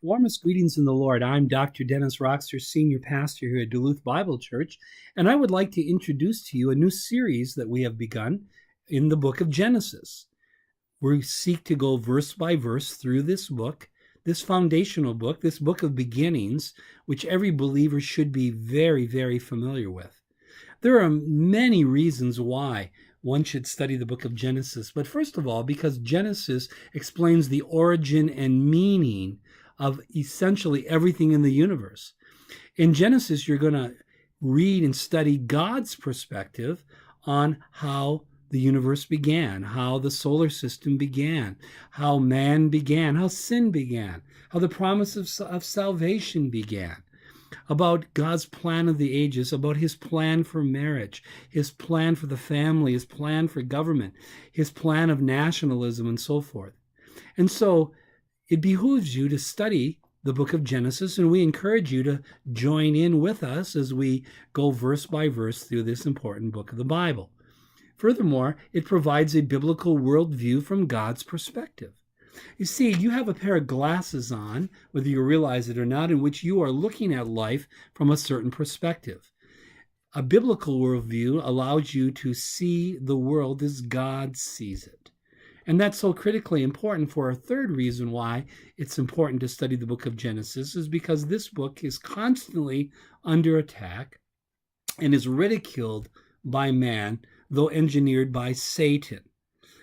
Warmest greetings in the Lord. I'm Dr. Dennis Roxter, Senior Pastor here at Duluth Bible Church, and I would like to introduce to you a new series that we have begun in the book of Genesis. We seek to go verse by verse through this book, this foundational book, this book of beginnings, which every believer should be very, very familiar with. There are many reasons why one should study the book of Genesis, but first of all, because Genesis explains the origin and meaning of essentially everything in the universe. In Genesis, you're going to read and study God's perspective on how the universe began, how the solar system began, how man began, how sin began, how the promise of salvation began, about God's plan of the ages, about his plan for marriage, his plan for the family, his plan for government, his plan of nationalism, and so forth. And so it behooves you to study the book of Genesis, and we encourage you to join in with us as we go verse by verse through this important book of the Bible. Furthermore, it provides a biblical worldview from God's perspective. You see, you have a pair of glasses on, whether you realize it or not, in which you are looking at life from a certain perspective. A biblical worldview allows you to see the world as God sees it. And that's so critically important for a third reason why it's important to study the book of Genesis, is because this book is constantly under attack and is ridiculed by man, though engineered by Satan.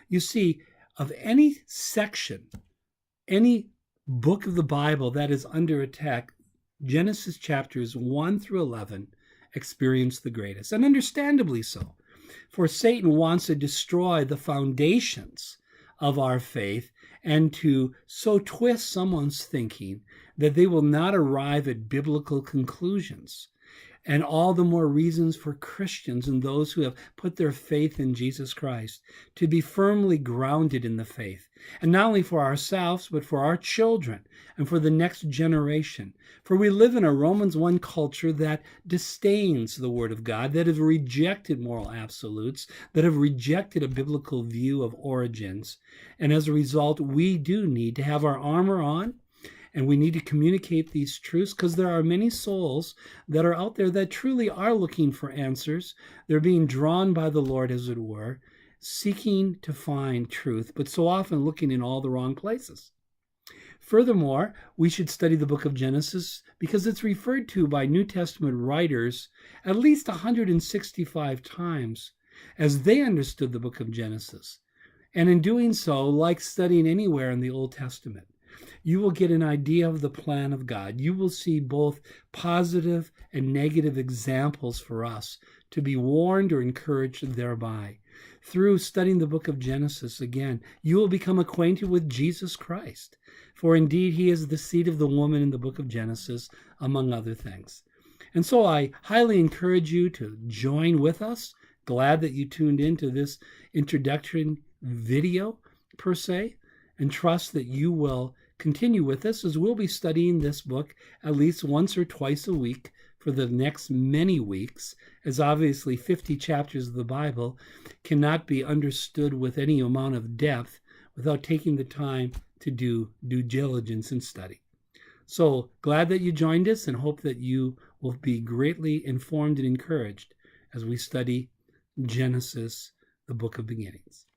You see, of any section, any book of the Bible that is under attack, Genesis chapters 1 through 11 experience the greatest, and understandably so. For Satan wants to destroy the foundations of our faith and to so twist someone's thinking that they will not arrive at biblical conclusions. And all the more reasons for Christians and those who have put their faith in Jesus Christ to be firmly grounded in the faith. And not only for ourselves, but for our children and for the next generation. For we live in a Romans 1 culture that disdains the Word of God, that has rejected moral absolutes, that have rejected a biblical view of origins. And as a result, we do need to have our armor on, and we need to communicate these truths, because there are many souls that are out there that truly are looking for answers. They're being drawn by the Lord, as it were, seeking to find truth, but so often looking in all the wrong places. Furthermore, we should study the book of Genesis because it's referred to by New Testament writers at least 165 times as they understood the book of Genesis. And in doing so, like studying anywhere in the Old Testament, you will get an idea of the plan of God. You will see both positive and negative examples for us to be warned or encouraged thereby. Through studying the book of Genesis, again, you will become acquainted with Jesus Christ. For indeed, he is the seed of the woman in the book of Genesis, among other things. And so I highly encourage you to join with us. Glad that you tuned into this introduction video, per se, and trust that you will continue with us, as we'll be studying this book at least once or twice a week for the next many weeks, as obviously 50 chapters of the Bible cannot be understood with any amount of depth without taking the time to do due diligence and study. So glad that you joined us, and hope that you will be greatly informed and encouraged as we study Genesis, the book of beginnings.